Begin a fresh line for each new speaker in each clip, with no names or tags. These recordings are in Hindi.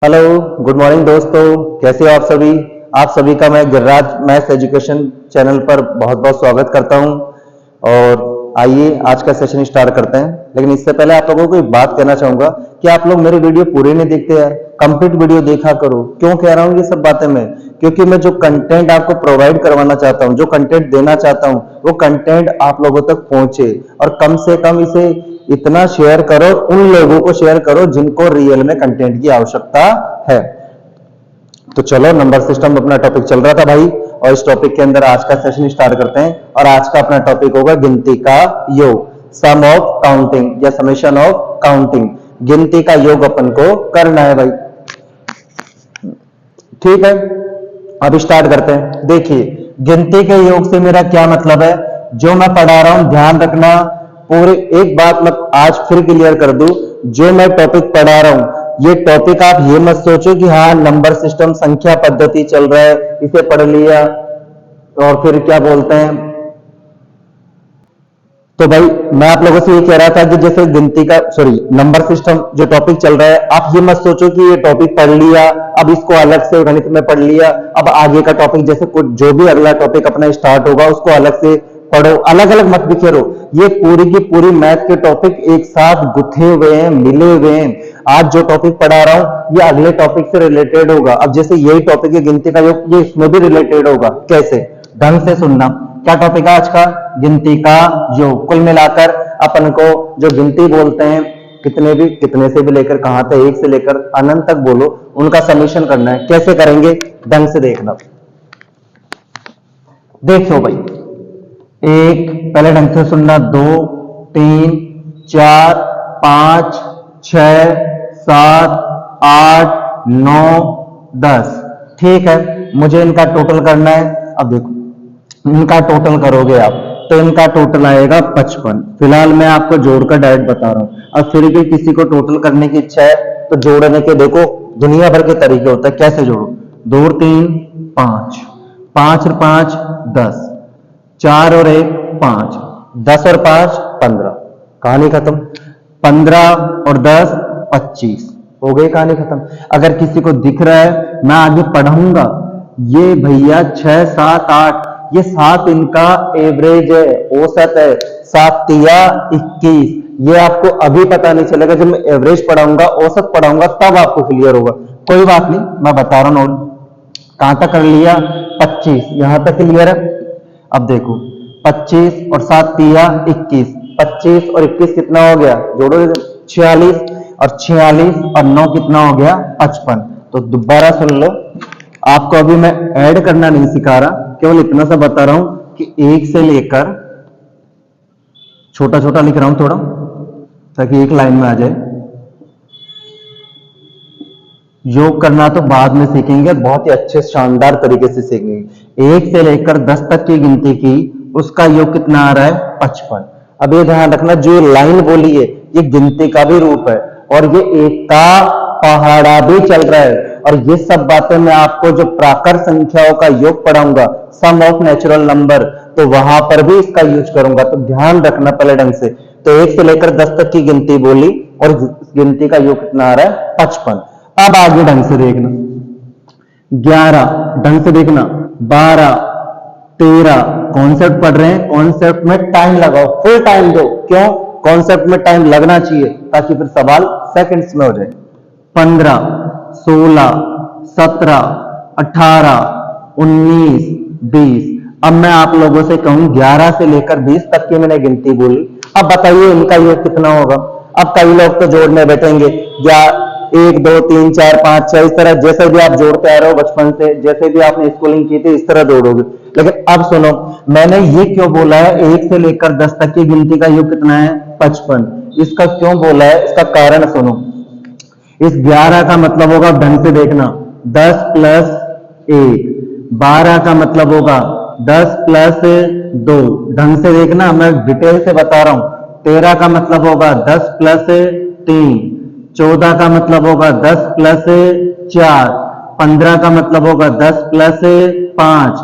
हेलो, गुड मॉर्निंग दोस्तों। कैसे हो आप सभी का मैं गिरिराज मैथ्स एजुकेशन चैनल पर बहुत बहुत स्वागत करता हूं। और आइए आज का सेशन स्टार्ट करते हैं। लेकिन इससे पहले आप लोगों को एक बात कहना चाहूंगा कि आप लोग मेरी वीडियो पूरी नहीं देखते यार, कंप्लीट वीडियो देखा करो। क्यों कह रहा हूँ ये सब बातें मैं? क्योंकि मैं जो कंटेंट आपको प्रोवाइड करवाना चाहता हूँ, जो कंटेंट देना चाहता हूँ, वो कंटेंट आप लोगों तक पहुंचे। और कम से कम इसे इतना शेयर करो, उन लोगों को शेयर करो जिनको रियल में कंटेंट की आवश्यकता है। तो चलो, नंबर सिस्टम अपना टॉपिक चल रहा था भाई, और इस टॉपिक के अंदर आज का सेशन स्टार्ट करते हैं। और आज का अपना टॉपिक होगा गिनती का योग, सम ऑफ काउंटिंग या समेशन ऑफ काउंटिंग। गिनती का योग अपन को करना है भाई। ठीक है, अब स्टार्ट करते हैं। देखिए, गिनती के योग से मेरा क्या मतलब है, जो मैं पढ़ा रहा हूं ध्यान रखना। पूरे एक बात मैं आज फिर क्लियर कर दूं, जो मैं टॉपिक पढ़ा रहा हूं ये टॉपिक आप ये मत सोचो कि हाँ नंबर सिस्टम संख्या पद्धति चल रहा है, इसे पढ़ लिया और फिर क्या बोलते हैं। तो भाई मैं आप लोगों से ये कह रहा था कि जैसे गिनती का नंबर सिस्टम जो टॉपिक चल रहा है, आप ये मत सोचो कि ये टॉपिक पढ़ लिया, अब इसको अलग से गणित में पढ़ लिया, अब आगे का टॉपिक जैसे कुछ जो भी अगला टॉपिक अपना स्टार्ट होगा उसको अलग से पढ़ो, अलग अलग मत बिखेरो। ये पूरी की पूरी मैथ के टॉपिक एक साथ गुथे हुए हैं, मिले हुए हैं। आज जो टॉपिक पढ़ा रहा हूं ये अगले टॉपिक से रिलेटेड होगा। अब जैसे यही टॉपिक है गिनती का योग, ये इसमें भी रिलेटेड होगा। कैसे? ढंग से सुनना। क्या टॉपिक है आज का? गिनती का योग। कुल मिलाकर अपन को जो गिनती बोलते हैं, कितने से भी लेकर कहां तक, एक से लेकर अनंत तक बोलो, उनका समीशन करना है। कैसे करेंगे? ढंग से देखना। देखो भाई, एक, पहले ढंग से सुनना, 2, 3, 4, 5, 6, 7, 8, 9, 10। ठीक है, मुझे इनका टोटल करना है। अब देखो, इनका टोटल करोगे आप तो इनका टोटल आएगा 55। फिलहाल मैं आपको जोड़कर डायरेक्ट बता रहा हूं। अब फिर भी किसी को टोटल करने की इच्छा है तो जोड़ने के देखो दुनिया भर के तरीके होते हैं। कैसे जोड़ो? 2 और 3 5, 5 और 5 10, 4 और 1 5, 10 और 5 15। कहानी खत्म। 15 और 10 25, हो गई कहानी खत्म। अगर किसी को दिख रहा है मैं आगे पढ़ाऊंगा, ये भैया 6 7 8, ये 7 इनका एवरेज है, औसत है। 7 तिया 21, ये आपको अभी पता नहीं चलेगा, जब मैं एवरेज पढ़ाऊंगा, औसत पढ़ाऊंगा, तब आपको क्लियर होगा। कोई बात नहीं, मैं बता रहा हूं। कहां तक कर लिया? 25, यहां तक क्लियर है। अब देखो, 25 और 7 तिया 21, 25 और 21 कितना हो गया? जोड़ो, 46, और 46 और 9 कितना हो गया? 55। तो दोबारा सुन लो, आपको अभी मैं ऐड करना नहीं सिखा रहा, केवल इतना सा बता रहा हूं कि 1 से लेकर, छोटा छोटा लिख रहा हूं थोड़ा ताकि एक लाइन में आ जाए। योग करना तो बाद में सीखेंगे, बहुत ही अच्छे शानदार तरीके से सीखेंगे। 1 से लेकर 10 तक की गिनती की, उसका योग कितना आ रहा है? 55। अब ये ध्यान रखना, जो लाइन बोली है ये गिनती का भी रूप है, और ये एक का पहाड़ा भी चल रहा है। और ये सब बातें मैं आपको जो प्राकृत संख्याओं का योग पढ़ाऊंगा, सम ऑफ नेचुरल नंबर, तो वहां पर भी इसका यूज करूंगा। तो ध्यान रखना पहले ढंग से। तो 1 से लेकर 10 तक की गिनती बोली, और गिनती का योग कितना आ रहा है? 55। अब आगे ढंग से देखना, 11 ढंग से देखना, 12, 13, कॉन्सेप्ट पढ़ रहे हैं, कॉन्सेप्ट में टाइम लगाओ, फुल टाइम दो। क्यों? कॉन्सेप्ट में टाइम लगना चाहिए ताकि फिर सवाल सेकंड्स में हो जाए। 15, 16, 17, 18, 19, 20। अब मैं आप लोगों से कहूं 11 से लेकर 20 तक की मैंने गिनती बोली। अब बताइए इनका योग कितना होगा? अब कई लोग तो जोड़ने बैठेंगे, या 1 2 3 4 5 6, इस तरह जैसे भी आप जोड़ते आ रहे हो बचपन से, जैसे भी आपने स्कूलिंग की थी, इस तरह जोड़ोगे। लेकिन अब सुनो, मैंने ये क्यों बोला है 1 से लेकर 10 तक की गिनती का योग कितना है? 55। इसका क्यों बोला है, इसका कारण सुनो। इस 11 का मतलब होगा, ढंग से देखना, 10 प्लस 1। 12 का मतलब होगा 10 प्लस 2। ढंग से देखना, मैं डिटेल से बता रहा हूं। 13 का मतलब होगा 10 प्लस 3। 14 का मतलब होगा 10 प्लस 4। 15 का मतलब होगा 10 प्लस 5।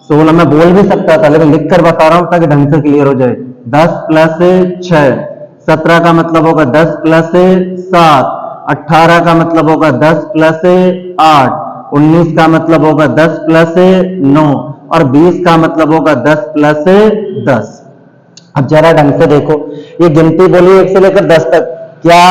16 मैं बोल भी सकता था लेकिन लिख कर बता रहा हूं ताकि ढंग से क्लियर हो जाए। 10 प्लस 6। 17 का मतलब होगा 10 प्लस 7। 18 का मतलब होगा 10 प्लस 8, 19 का मतलब होगा 10 प्लस 9 और 20 का मतलब होगा 10 प्लस 10। अब जरा ढंग से देखो, ये गिनती बोली 1 से लेकर 10 तक, क्या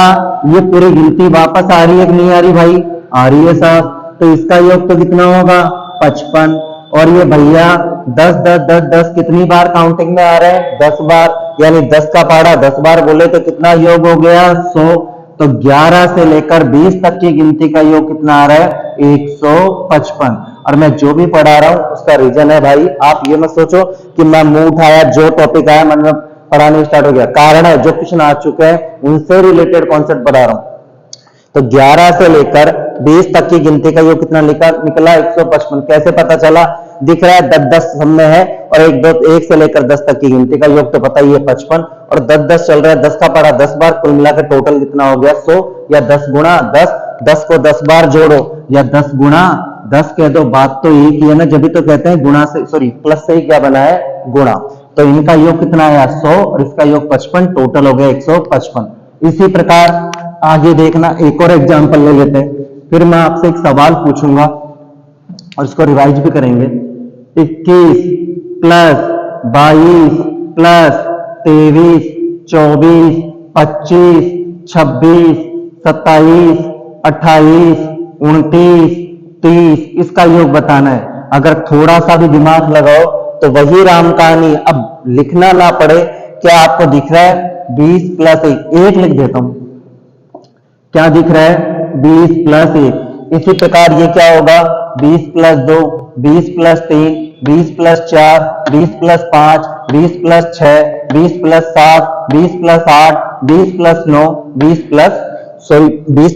ये पूरी गिनती वापस आ रही है कि नहीं आ रही भाई? आ रही है साहब। तो इसका योग तो कितना होगा? 55। और ये भैया 10 10 10 10 कितनी बार काउंटिंग में आ रहे हैं? 10 बार, यानी 10 का पहाड़ा 10 बार बोले तो कितना योग हो गया? 100। तो 11 से लेकर 20 तक की गिनती का योग कितना आ रहा है? 155। और मैं जो भी पढ़ा रहा हूं उसका रीजन है भाई, आप ये मत सोचो कि मैं मुंह उठाया, जो टॉपिक आया मन में पढ़ाने स्टार्ट हो गया। कारण है, जो क्वेश्चन आ चुके हैं उनसे रिलेटेड कॉन्सेप्ट पढ़ा रहा हूं। तो 11 से लेकर 20 तक की गिनती का योग कितना निकला? 155। कैसे पता चला? दिख रहा है 10 10 सब में है, और 1 से लेकर 10 तक की गिनती का योग तो पता ही है 55, और 10 10 चल रहा है, 10 का पढ़ा 10 बार, कुल मिलाकर टोटल कितना हो गया? 100। या 10 गुणा 10, 10 को 10 बार जोड़ो, या 10 गुणा 10 कह दो, बात तो एक ही है ना, जब भी तो कहते हैं गुणा से, सॉरी प्लस से ही क्या बना है? गुणा। तो इनका योग कितना आया? 100, और इसका योग 55, टोटल हो गया 155। इसी प्रकार आगे देखना, एक और एग्जांपल ले लेते हैं, फिर मैं आपसे एक सवाल पूछूंगा और इसको रिवाइज भी करेंगे। 21 प्लस 22 प्लस 23 24 25 26 27 28 29 30, इसका योग बताना है। अगर थोड़ा सा भी दिमाग लगाओ तो वही राम कहानी, अब लिखना ना पड़े। क्या आपको दिख रहा है? 20 प्लस 1 लिख देता हूं, क्या दिख रहा है? 20 प्लस 1। इसी प्रकार ये क्या होगा? 20 plus 2, 20 plus 3, 20 plus 4, 20 plus 5, 20 plus 6, 20 plus 7, 20 plus 8, 20 plus 9, 20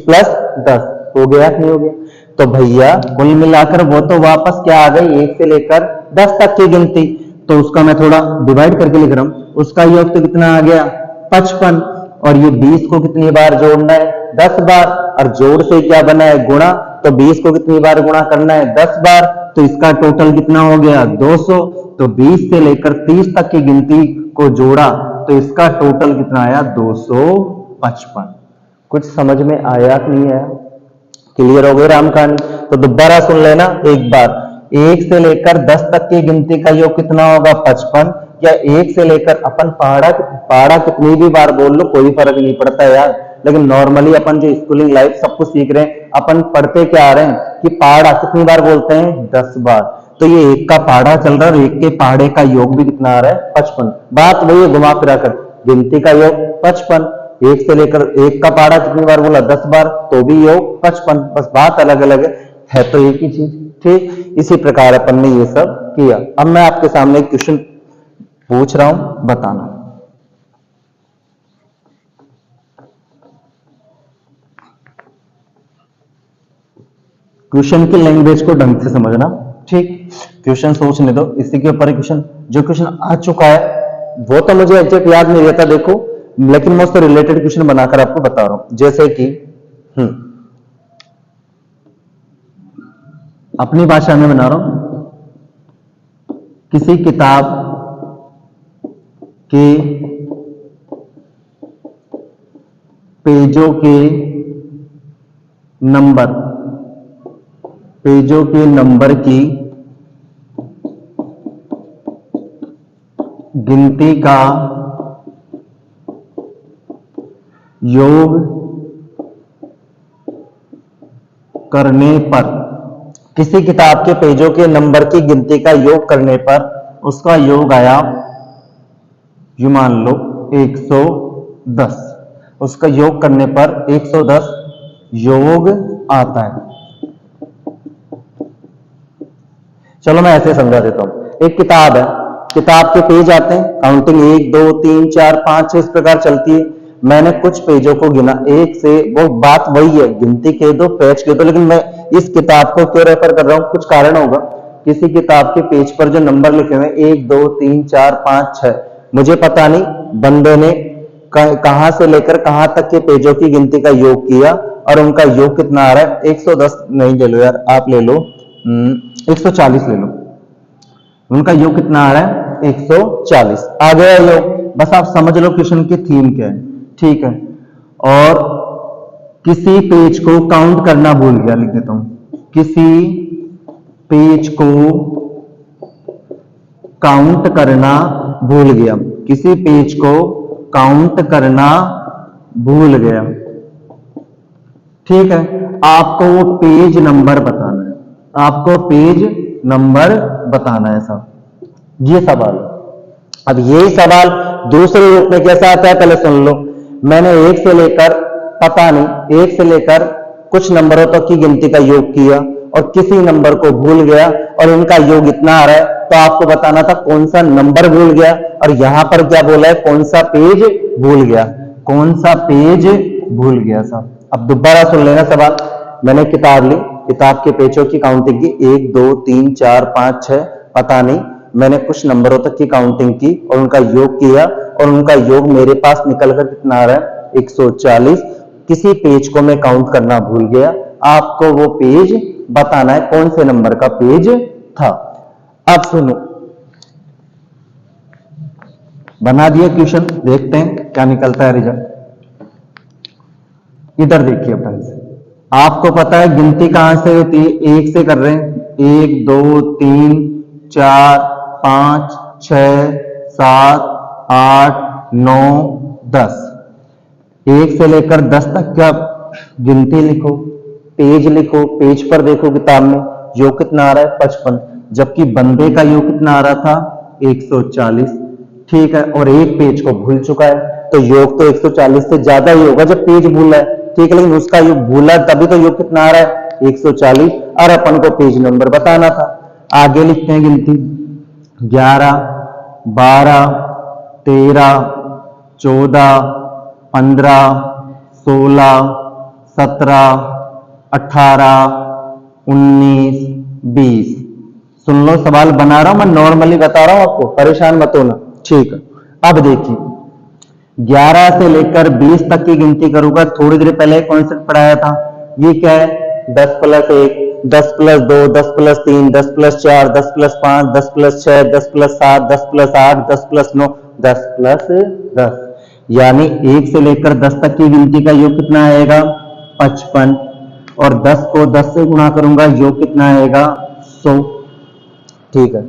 plus 10। हो गया नहीं हो गया? तो भैया कुल मिलाकर वो तो वापस क्या आ गई? 1 से लेकर 10 तक की गिनती। तो उसका मैं थोड़ा डिवाइड करके लिख रहा हूं, उसका योग तो कितना आ गया? 55। और ये 20 को कितनी बार जोड़ना है? 10 बार। और जोड़ से क्या बना है? गुणा। तो 20 को कितनी बार गुणा करना है? 10 बार। तो इसका टोटल कितना हो गया? 200। तो 20 से लेकर 30 तक की गिनती को जोड़ा तो इसका टोटल कितना आया? 255। कुछ समझ में आया कि नहीं आया? क्लियर हो गई राम कहानी? तो दोबारा सुन लेना एक बार। 1 से लेकर 10 तक की गिनती का योग कितना होगा? 55। या 1 से लेकर अपन पहाड़ा कितनी भी बार बोल लो कोई फर्क नहीं पड़ता यार, लेकिन नॉर्मली अपन जो स्कूलिंग लाइफ सब कुछ सीख रहे हैं, अपन पढ़ते क्या आ रहे हैं कि पहाड़ा कितनी बार बोलते हैं? 10 बार। तो ये 1 का पहाड़ा चल रहा है और 1 के पहाड़े का योग भी कितना आ रहा है? 55। बात वही है, घुमा फिरा कर, गिनती का योग 55। 1 से लेकर 1 का पहाड़ा कितनी बार बोला? 10 बार, तो भी योग 55। बस बात अलग अलग है तो एक ही चीज। ठीक इसी प्रकार अपन ने ये सब किया। अब मैं आपके सामने एक क्वेश्चन पूछ रहा हूं, बताना। क्वेश्चन की लैंग्वेज को ढंग से समझना। ठीक, क्वेश्चन सोचने दो, इसी के ऊपर क्वेश्चन, जो क्वेश्चन आ चुका है वो तो मुझे एग्जैक्ट याद नहीं रहता देखो, लेकिन मैं उससे रिलेटेड क्वेश्चन बनाकर आपको बता रहा हूं। जैसे कि अपनी भाषा में बना रहा हूं, किसी किताब के पेजों के नंबर की गिनती का योग करने पर, किसी किताब के पेजों के नंबर की गिनती का योग करने पर उसका योग आया, यू मान लो 110। उसका योग करने पर 110 योग आता है। चलो मैं ऐसे समझा देता हूं। एक किताब है, किताब के पेज आते हैं, काउंटिंग 1 2 3 4 5 6 इस प्रकार चलती है। मैंने कुछ पेजों को गिना 1 से, वो बात वही है, गिनती कह दो पेज कह दो, लेकिन मैं इस किताब को क्यों रेफर कर रहा हूं? कुछ कारण होगा। किसी किताब के पेज पर जो नंबर लिखे हुए 1 2 3 4 5 6, मुझे पता नहीं बंदे ने कहां से लेकर कहां तक के पेजों की गिनती का योग किया और उनका योग कितना आ रहा है। 110 नहीं ले लो यार, आप ले लो 140 ले लो, उनका योग कितना आ रहा है 140 आ गया योग। बस आप समझ लो क्वेश्चन की थीम क्या है। ठीक है, और किसी पेज को काउंट करना भूल गया, लिख देता हूं, किसी पेज को काउंट करना भूल गया, किसी पेज को काउंट करना भूल गया। ठीक है, आपको वो पेज नंबर बताना है, आपको पेज नंबर बताना है साहब, ये सवाल। अब यही सवाल दूसरे रूप में कैसा आता है पहले सुन लो। मैंने एक से लेकर, पता नहीं, एक से लेकर कुछ नंबरों तक की गिनती का योग किया और किसी नंबर को भूल गया और इनका योग इतना आ रहा है, तो आपको बताना था कौन सा नंबर भूल गया। और यहां पर क्या बोला है, कौन सा पेज भूल गया, कौन सा पेज भूल गया साहब। अब दोबारा सुन लेना सवाल। मैंने किताब ली, किताब के पेजों की काउंटिंग की 1 2 3 4 5 6, पता नहीं, मैंने कुछ नंबरों तक की काउंटिंग की और उनका योग किया और उनका योग मेरे पास निकलकर कितना आ रहा है, 140। किसी पेज को मैं काउंट करना भूल गया, आपको वो पेज बताना है कौन से नंबर का पेज था। अब सुनो, बना दिया क्वेश्चन, देखते हैं क्या निकलता है रिजल्ट। इधर देखिए फ्रेंड्स, आपको पता है गिनती कहां से होती है, एक से कर रहे हैं, 1 2 3 4 5 6 7 8 9 10, 1 से लेकर 10 तक क्या गिनती लिखो, पेज लिखो, पेज पर देखो किताब में योग कितना आ रहा है, 55, जबकि बंदे का योग कितना आ रहा था, 140। ठीक है, और एक पेज को भूल चुका है, तो योग तो 140 से ज्यादा ही होगा जब पेज भूला है। ठीक है, लेकिन उसका योग भूला तभी तो योग कितना आ रहा है, 140, और अपन को पेज नंबर बताना था। आगे लिखते हैं गिनती, 11 12 13 14 15 16 17 18 19 20। सुन लो, सवाल बना रहा हूं मैं, नॉर्मली बता रहा हूं आपको, परेशान मत होना। ठीक है, अब देखिए 11 से लेकर 20 तक की गिनती करूंगा। थोड़ी देर पहले कॉन्सेप्ट पढ़ाया था, ये क्या है, 10 plus 1, 10 plus 2, 10 plus 3, 10 plus 4, 10 plus 5, 10 plus 6, 10 plus 7, 10 plus 8, 10 plus 9, 10 plus 10, यानी 1 से लेकर 10 तक की गिनती का योग कितना आएगा, 55, और 10 को 10 से गुणा करूंगा, योग कितना आएगा, 100। ठीक है,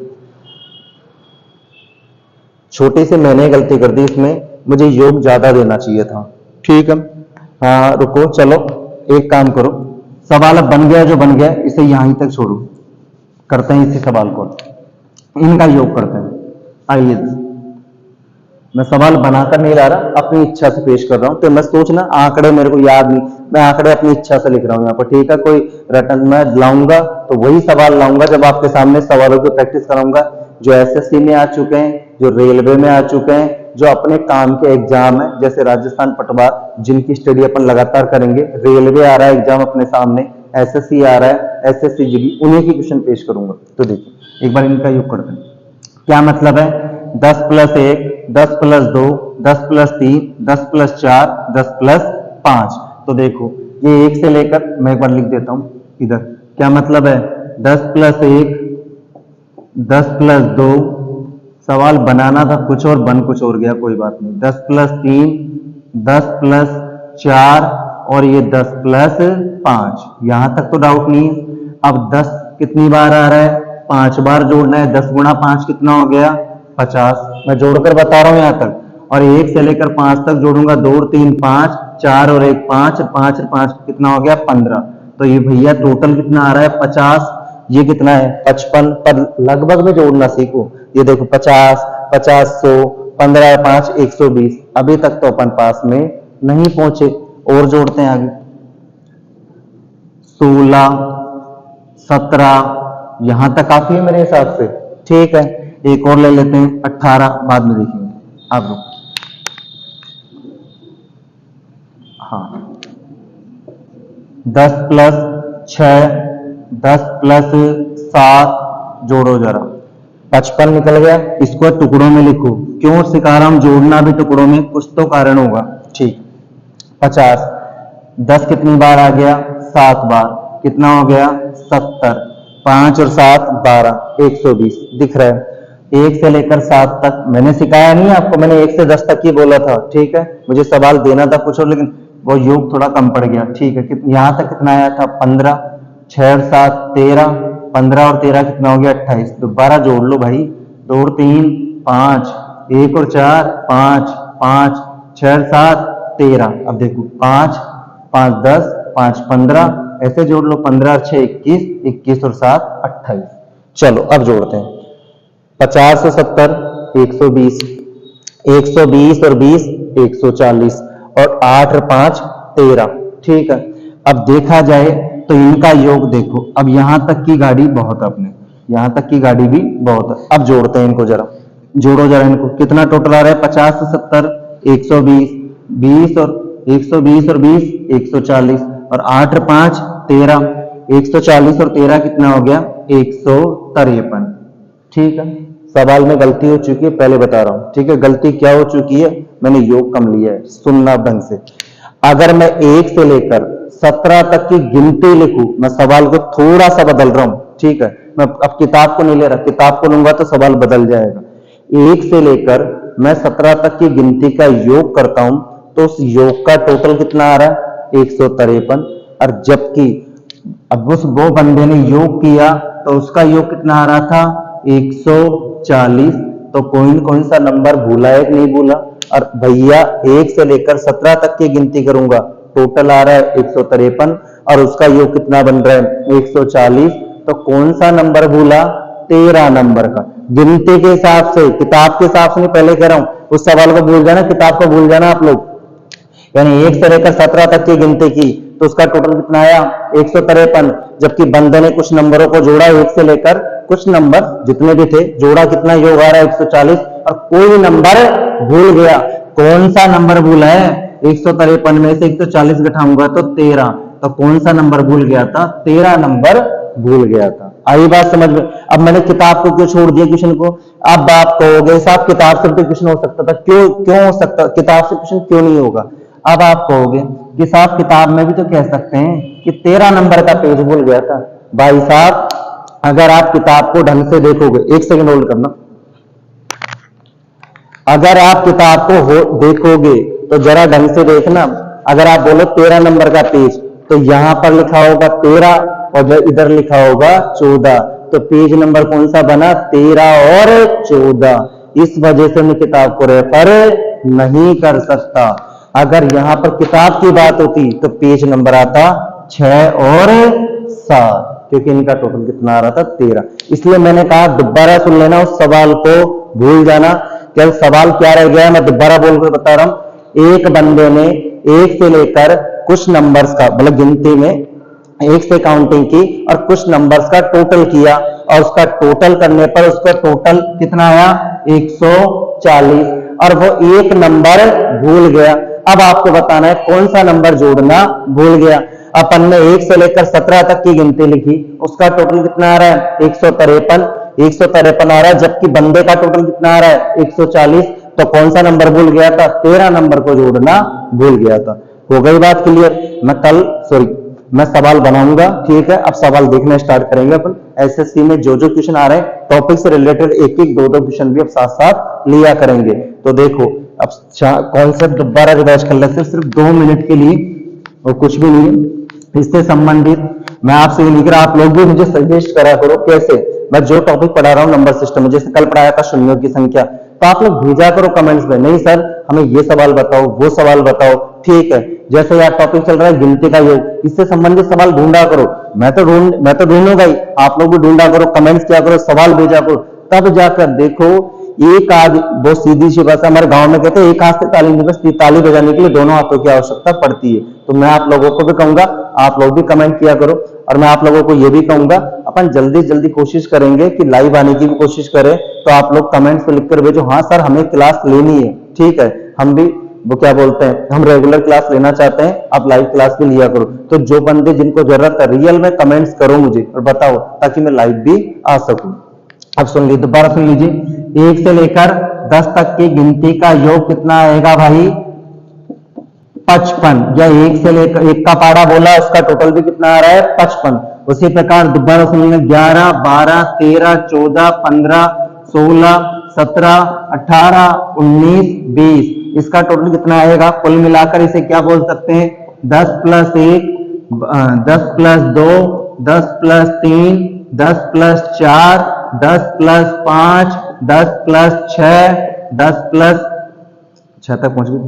छोटी सी मैंने गलती कर दी, इसमें मुझे योग ज्यादा देना चाहिए था। ठीक है, हाँ रुको, चलो एक काम करो, सवाल अब बन गया जो बन गया, इसे यहीं तक छोड़ो, करते हैं इसी सवाल को, इनका योग करते हैं। आइए, मैं सवाल बनाकर नहीं ला रहा, अपनी इच्छा से पेश कर रहा हूं, तो मैं सोचना आंकड़े मेरे को याद नहीं, मैं आंकड़े अपनी इच्छा से लिख रहा हूं यहाँ पर। ठीक है, कोई रटन मैं लाऊंगा तो वही सवाल लाऊंगा जब आपके सामने सवालों की प्रैक्टिस कराऊंगा, जो एसएससी में आ चुके हैं, जो रेलवे में आ चुके हैं, जो अपने काम के एग्जाम है, जैसे राजस्थान पटवार, जिनकी स्टडी अपन लगातार करेंगे। रेलवे आ रहा है एग्जाम अपने सामने, एसएससी आ रहा है, एसएससी जीडी, उन्हीं की क्वेश्चन पेश करूंगा। तो देखिए एक बार इनका योग करते हैं। क्या मतलब है, 10 plus 1, 10 plus 2, 10 plus 3, 10 plus 4, 10 plus 5। तो देखो ये 1 से लेकर, मैं एक बार लिख देता हूं इधर, क्या मतलब है, 10 प्लस 1, 10 प्लस 2, सवाल बनाना था कुछ और बन कुछ और गया, कोई बात नहीं, 10 प्लस 3, 10 प्लस 4, और ये 10 प्लस 5, यहां तक तो डाउट नहीं है। अब 10 कितनी बार आ रहा है, 5 बार जोड़ना है, 10 गुणा 5 कितना हो गया, 50, मैं जोड़कर बता रहा हूं यहां तक। और 1 से लेकर 5 तक जोड़ूंगा, 2 और 3 5, 4 और 1 5, 5 और 5 कितना हो गया, 15। तो ये भैया टोटल कितना आ रहा है, 50, ये कितना है, 55, पर लगभग में जोड़ना सीखो। ये देखो 50, 50, 100, 15, 5, 120, अभी तक तो अपन पास में नहीं पहुंचे, और जोड़ते हैं आगे, 16, 17, यहां तक काफी है मेरे हिसाब से। ठीक है, एक और ले लेते हैं, 18, बाद में देखेंगे आप लोग। हाँ, 10 प्लस 6, 10 प्लस 7, जोड़ो जरा, 55 निकल गया। इसको टुकड़ों में लिखो, क्यों सिखा रहा हूं, जोड़ना भी टुकड़ों में, कुछ तो कारण होगा। ठीक, 50, 10 कितनी बार आ गया, 7 बार, कितना हो गया, 70, 5 और 7 12, 120, दिख रहा है। 1 से लेकर 7 तक मैंने सिखाया नहीं आपको, मैंने 1 से 10 तक ही बोला था। ठीक है, मुझे सवाल देना था कुछ और, लेकिन वो योग थोड़ा कम पड़ गया, ठीक है। यहाँ तक कितना आया था 15, 6 और 7 13, 15 और 13 कितना हो गया 28। दोबारा जोड़ लो भाई, 2 और 3 5, 1 और 4 5, 5 6 और 7 13। अब देखो 5 5 10, 5 15, ऐसे जोड़ लो, 15 और 6 21, 21 और 7 28। चलो अब जोड़ते हैं, 50 और 70 120, 120 और 20 140, और 8 और 5 13, ठीक है। अब देखा जाए तो इनका योग देखो, अब यहां तक की गाड़ी बहुत है, अपने यहां तक की गाड़ी भी बहुत है। अब जोड़ते हैं इनको जरा, जोड़ो जरा इनको, कितना टोटल आ रहा है 50 से 70 120, 20 और 120 और 20 140, और 8 और 5 13, 140 और 13 कितना हो गया 153, ठीक है। सवाल में गलती हो चुकी है, पहले बता रहा हूं, ठीक है। गलती क्या हो चुकी है, मैंने योग कम लिया है, सुनना ढंग से। अगर मैं 1 से लेकर 17 तक की गिनती लिखूं, मैं सवाल को थोड़ा सा बदल रहा हूं, ठीक है। मैं अब किताब को नहीं ले रहा, किताब को लूंगा तो सवाल बदल जाएगा। 1 से लेकर मैं 17 तक की गिनती का योग करता हूं, तो उस योग का टोटल कितना आ रहा है 153। और जबकि अब उस वो बंदे ने योग किया तो उसका योग कितना आ रहा था 140। तो कौन सा नंबर भूला है कि नहीं भूला। और भैया 1 से लेकर 17 तक की गिनती करूंगा, टोटल आ रहा है 153, और उसका योग कितना बन रहा है 140। तो कौन सा नंबर भूला, 13 नंबर का। गिनती के हिसाब से, किताब के हिसाब से नहीं, पहले कह रहा हूं उस सवाल को भूल जाना, किताब को भूल जाना आप लोग। यानी 1 से लेकर 17 तक की गिनती की तो उसका टोटल कितना आया 153। जबकि बंदे ने कुछ नंबरों को जोड़ा, 1 से लेकर कुछ नंबर जितने भी थे जोड़ा, कितना योग आ रहा है 140, और कोई नंबर भूल गया। कौन सा नंबर भूला है 153 में से 140 घटाऊंगा तो 13, तो कौन सा नंबर भूल गया था 13 नंबर भूल गया था। आई बात समझ में। अब मैंने किताब को क्यों छोड़ दिया क्वेश्चन को। अब आप कहोगे साहब किताब से भी क्वेश्चन हो सकता था, क्यों हो सकता, किताब से क्वेश्चन क्यों नहीं होगा। अब आप कहोगे कि साहब किताब में भी तो कह सकते हैं कि 13 नंबर का पेज भूल गया था। भाई साहब अगर आप किताब को ढंग से देखोगे, 1 सेकंड होल्ड करना, अगर आप किताब को देखोगे तो जरा ढंग से देखना। अगर आप बोलो 13 नंबर का पेज, तो यहां पर लिखा होगा 13 और इधर लिखा होगा 14, तो पेज नंबर कौन सा बना 13 और 14। इस वजह से मैं किताब को रेफर नहीं कर सकता। अगर यहां पर किताब की बात होती तो पेज नंबर आता 6 और 7, क्योंकि इनका टोटल कितना आ रहा था 13। इसलिए मैंने कहा दोबारा सुन लेना, उस सवाल को भूल जाना। क्या सवाल क्या रह गया है, मैं दोबारा बोल कर बता रहा हूं। एक बंदे ने 1 से लेकर कुछ नंबर्स का, मतलब गिनती में 1 से काउंटिंग की और कुछ नंबर्स का टोटल किया, और उसका टोटल करने पर उसका टोटल कितना आया 140, और वो एक नंबर भूल गया। अब आपको बताना है कौन सा नंबर जोड़ना भूल गया। अपन ने 1 से लेकर 17 तक की गिनती लिखी, उसका टोटल कितना आ रहा है 153 आ रहा है, जबकि बंदे का टोटल कितना आ रहा है 140। तो कौन सा नंबर भूल गया था 13 नंबर को जोड़ना भूल गया था। हो गई बात क्लियर। मैं सवाल बनाऊंगा, ठीक है। अब सवाल देखना स्टार्ट करेंगे अपन। एसएससी में जो जो क्वेश्चन आ रहे हैं टॉपिक से रिलेटेड, एक एक दो क्वेश्चन भी अब साथ साथ लिया करेंगे। तो देखो अब कॉन्सेप्ट दोबारा रिवाइज कर लेते हैं, सिर्फ 2 मिनट के लिए और कुछ भी नहीं। इससे संबंधित मैं आपसे ये लिख रहा, आप लोग भी मुझे सजेस्ट करा करो कैसे मैं जो टॉपिक पढ़ा रहा हूँ नंबर सिस्टम में, जैसे कल पढ़ाया था शून्यों की संख्या, तो आप लोग भेजा करो कमेंट्स में, नहीं सर हमें ये सवाल बताओ, वो सवाल बताओ, ठीक है। जैसे यार टॉपिक चल रहा है गिनती का योग, इससे संबंधित सवाल ढूंढा करो। मैं तो ढूंढूंगा ही, आप लोग भी ढूंढा करो, कमेंट्स किया करो, सवाल भेजा करो, तब जाकर देखो एक आध, बहुत सीधी सी बात है, हमारे गांव में कहते हैं एक हाथ से ताली नहीं बजती, ताली बजाने के लिए दोनों हाथों की आवश्यकता पड़ती है। तो मैं आप लोगों को भी कहूंगा, आप लोग भी कमेंट किया करो, और मैं आप लोगों को ये भी कहूंगा अपन जल्दी जल्दी कोशिश करेंगे कि लाइव आने की भी कोशिश करें। तो आप लोग कमेंट्स पे लिखकर भेजो, हाँ सर हमें क्लास लेनी है, ठीक है, हम भी वो क्या बोलते हैं, हम रेगुलर क्लास लेना चाहते हैं, आप लाइव क्लास भी लिया करो। तो जो बंदे जिनको जरूरत है रियल में कमेंट्स करो मुझे और बताओ, ताकि मैं लाइव भी आ सकूं। अब सुन लीजिए, दोबारा सुन लीजिए, 1 से लेकर 10 तक की गिनती का योग कितना आएगा भाई 55, या 1 से लेकर 1 का पारा बोला, उसका टोटल भी कितना आ रहा है 55। उसी प्रकार दोबारा सुन लीजिए, 11 12 13 14 15 16 17 18 19 20 इसका टोटल कितना आएगा? कुल मिलाकर इसे क्या बोल सकते हैं? 10 plus 1, 10 plus 2, 10 plus 3, 10 plus 4, 10 plus 5, 10 plus 6, 10 plus 6 तक पहुंच गए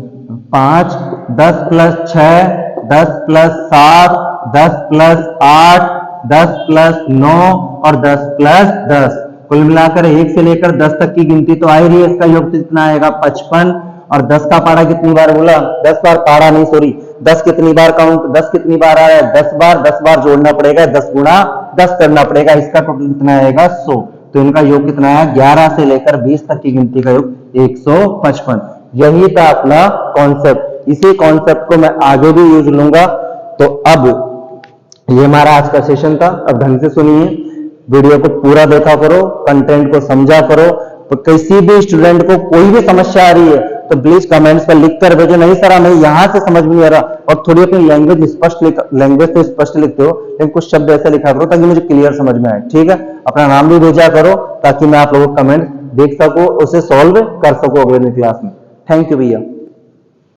5, 10 प्लस 6, 10 प्लस 7, 10 प्लस 8, 10 प्लस 9 और 10 प्लस 10। कुल मिलाकर 1 से लेकर 10 तक की गिनती तो आ ही रही है। इसका योग कितना आएगा? 55। और 10 का पारा कितनी बार बोला? 10 बार पारा नहीं, सॉरी, 10 कितनी बार काउंट, 10 कितनी बार आ रहा है? 10 बार। 10 बार जोड़ना पड़ेगा, 10 गुणा 10 करना पड़ेगा। इसका टोटल कितना आएगा? 100। तो इनका योग कितना है? 11 से लेकर 20 तक की गिनती का योग 155। यही था अपना कॉन्सेप्ट। इसी कॉन्सेप्ट को मैं आगे भी यूज लूंगा। तो अब ये हमारा आज का सेशन था। अब ढंग से सुनिए, वीडियो को पूरा देखा करो, कंटेंट को समझा करो। तो किसी भी स्टूडेंट को कोई भी समस्या आ रही है तो प्लीज कमेंट्स पर लिख कर भेजो। नहीं सर हमें यहाँ से समझ में नहीं आ रहा, और थोड़ी अपनी लैंग्वेज स्पष्ट लैंग्वेज तो स्पष्ट लिखते हो, लेकिन कुछ शब्द ऐसे लिखा करो ताकि मुझे क्लियर समझ में आए। ठीक है, अपना नाम भी भेजा करो ताकि मैं आप लोगों को कमेंट देख सकूं, उसे सॉल्व कर सकूं अगले क्लास में। थैंक यू भैया।